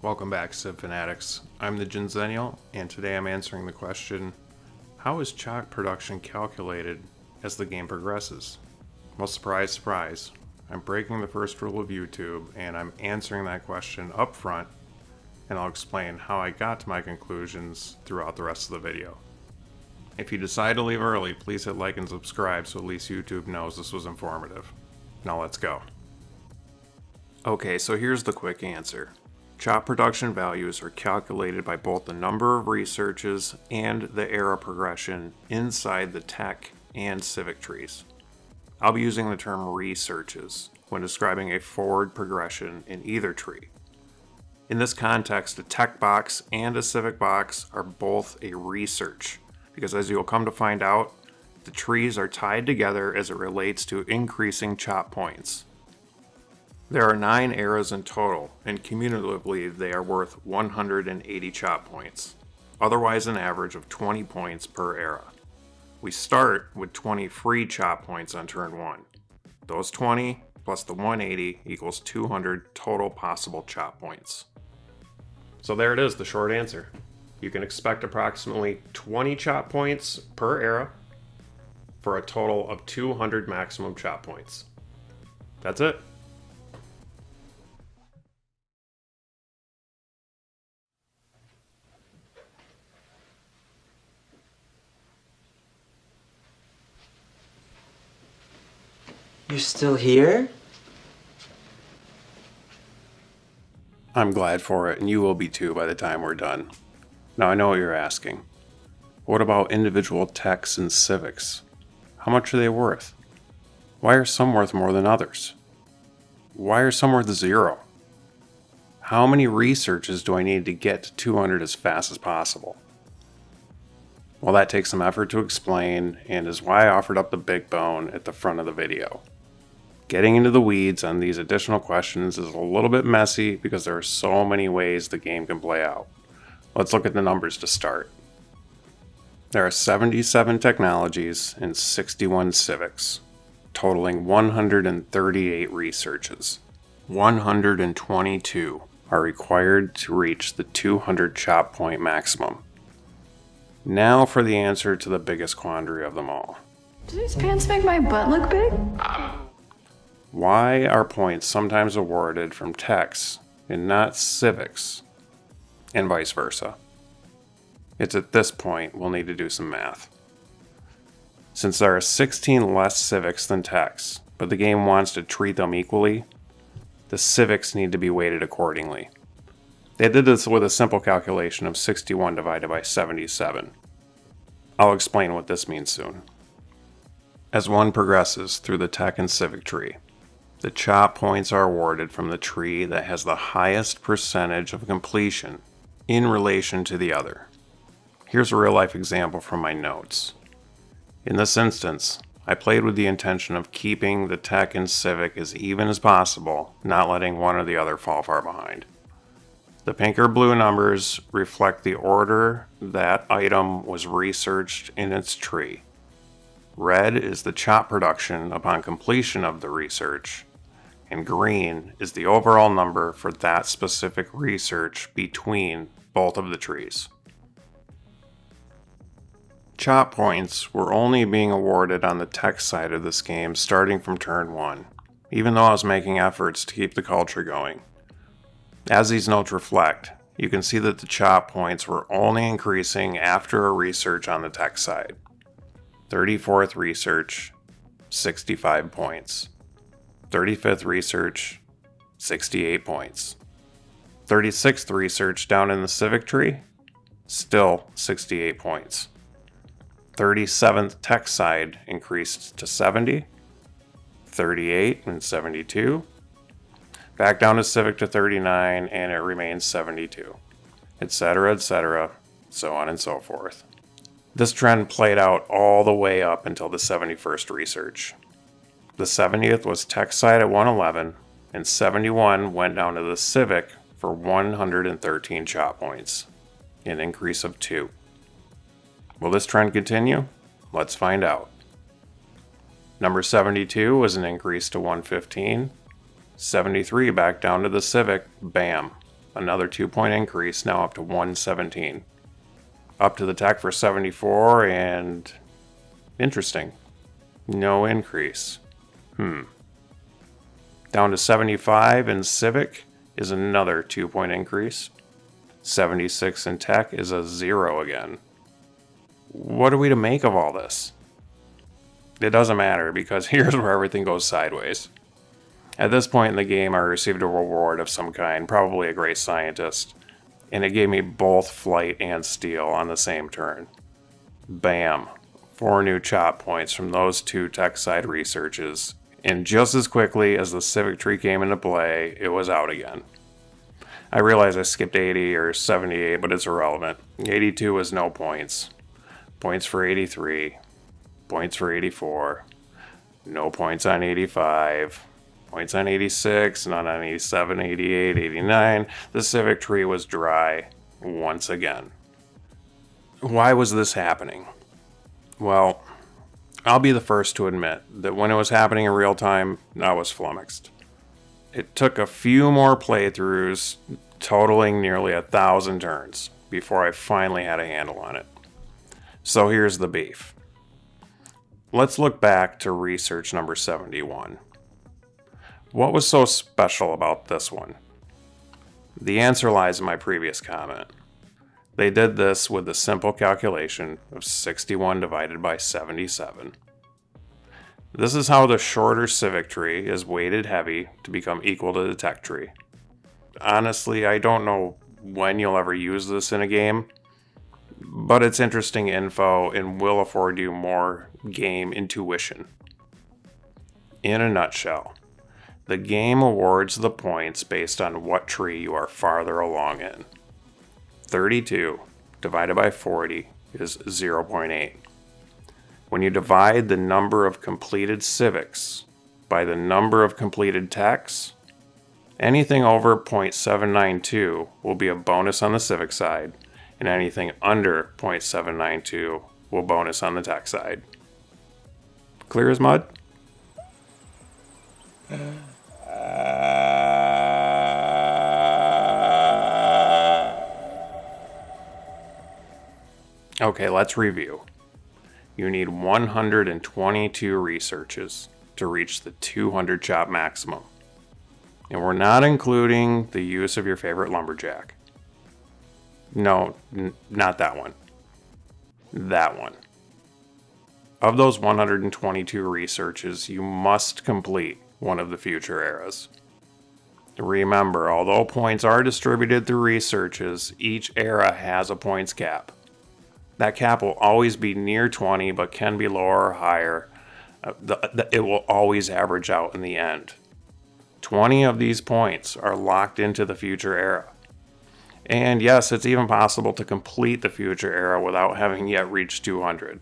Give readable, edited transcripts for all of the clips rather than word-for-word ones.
Welcome back, Civ Fanatics. I'm the GENXENNIAL, and today I'm answering the question, how is chalk production calculated as the game progresses? Well, surprise, surprise. I'm breaking the first rule of YouTube, and I'm answering that question up front, and I'll explain how I got to my conclusions throughout the rest of the video. If you decide to leave early, please hit like and subscribe so at least YouTube knows this was informative. Now let's go. Okay, so here's the quick answer. Chop production values are calculated by both the number of researches and the era progression inside the tech and civic trees. I'll be using the term researches when describing a forward progression in either tree. In this context, a tech box and a civic box are both a research, because as you'll come to find out, the trees are tied together as it relates to increasing chop points. There are 9 eras in total, and cumulatively they are worth 180 chop points, otherwise an average of 20 points per era. We start with 20 free chop points on turn 1. Those 20 plus the 180 equals 200 total possible chop points. So there it is, the short answer. You can expect approximately 20 chop points per era for a total of 200 maximum chop points. That's it. You're still here? I'm glad for it, and you will be too by the time we're done. Now I know what you're asking. What about individual techs and civics? How much are they worth? Why are some worth more than others? Why are some worth 0? How many researches do I need to get to 200 as fast as possible? Well, that takes some effort to explain, and is why I offered up the big bone at the front of the video. Getting into the weeds on these additional questions is a little bit messy because there are so many ways the game can play out. Let's look at the numbers to start. There are 77 technologies and 61 civics, totaling 138 researches. 122 are required to reach the 200 chop point maximum. Now for the answer to the biggest quandary of them all. Do these pants make my butt look big? Why are points sometimes awarded from techs and not civics, and vice versa? It's at this point we'll need to do some math. Since there are 16 less civics than techs, but the game wants to treat them equally, the civics need to be weighted accordingly. They did this with a simple calculation of 61 divided by 77. I'll explain what this means soon. As one progresses through the tech and civic tree, the chop points are awarded from the tree that has the highest percentage of completion in relation to the other. Here's a real-life example from my notes. In this instance, I played with the intention of keeping the tech and civic as even as possible, not letting one or the other fall far behind. The pink or blue numbers reflect the order that item was researched in its tree. Red is the chop production upon completion of the research, and green is the overall number for that specific research between both of the trees. Chop points were only being awarded on the tech side of this game starting from turn 1, even though I was making efforts to keep the culture going. As these notes reflect, you can see that the chop points were only increasing after a research on the tech side. 34th research, 65 points. 35th research, 68 points. 36th research down in the civic tree, still 68 points. 37th tech side increased to 70, 38 and 72. Back down to civic to 39, and it remains 72, etc., so on and so forth. This trend played out all the way up until the 71st research. The 70th was tech side at 111, and 71 went down to the civic for 113 chop points, an increase of 2. Will this trend continue? Let's find out. Number 72 was an increase to 115. 73 back down to the civic, bam, Another 2-point increase, now up to 117. Up to the tech for 74, and interesting. No increase. Down to 75 in Civic is another 2-point increase. 76 in Tech is a 0 again. What are we to make of all this? It doesn't matter, because here's where everything goes sideways. At this point in the game, I received a reward of some kind, probably a great scientist, and it gave me both flight and steel on the same turn. Bam! 4 new chop points from those 2 tech side researches, and just as quickly as the Civic tree came into play, it was out again. I realize I skipped 80 or 78, but it's irrelevant. 82 was no points. Points for 83. Points for 84. No points on 85. Points on 86, none on 87, 88, 89. The Civic tree was dry once again. Why was this happening? Well, I'll be the first to admit that when it was happening in real time, I was flummoxed. It took a few more playthroughs, totaling nearly 1,000 turns, before I finally had a handle on it. So here's the beef. Let's look back to research number 71. What was so special about this one? The answer lies in my previous comment. They did this with the simple calculation of 61 divided by 77. This is how the shorter Civic tree is weighted heavy to become equal to the Tech tree. Honestly, I don't know when you'll ever use this in a game, but it's interesting info and will afford you more game intuition. In a nutshell, the game awards the points based on what tree you are farther along in. 32 divided by 40 is 0.8. When you divide the number of completed Civics by the number of completed Techs, anything over 0.792 will be a bonus on the Civic side, and anything under 0.792 will bonus on the Tech side. Clear as mud? Okay, let's review. You need 122 researches to reach the 200 chop maximum. And we're not including the use of your favorite lumberjack. No, not that one. That one. Of those 122 researches, you must complete one of the future eras. Remember, although points are distributed through researches, each era has a points cap. That cap will always be near 20, but can be lower or higher. It will always average out in the end. 20 of these points are locked into the future era. And yes, it's even possible to complete the future era without having yet reached 200.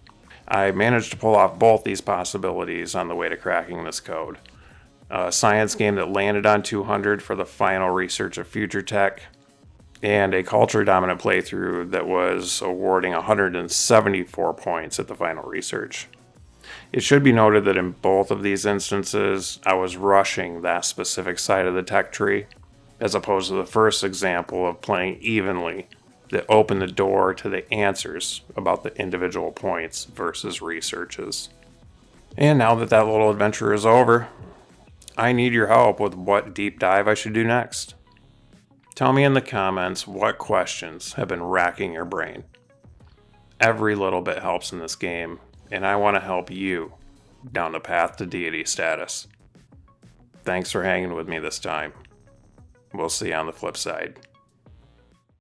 I managed to pull off both these possibilities on the way to cracking this code. A science game that landed on 200 for the final research of future tech, and a culture dominant playthrough that was awarding 174 points at the final research. It should be noted that in both of these instances, I was rushing that specific side of the tech tree, as opposed to the first example of playing evenly that opened the door to the answers about the individual points versus researches. And now that that little adventure is over, I need your help with what deep dive I should do next. Tell me in the comments what questions have been racking your brain. Every little bit helps in this game, and I want to help you down the path to deity status. Thanks for hanging with me this time. We'll see you on the flip side.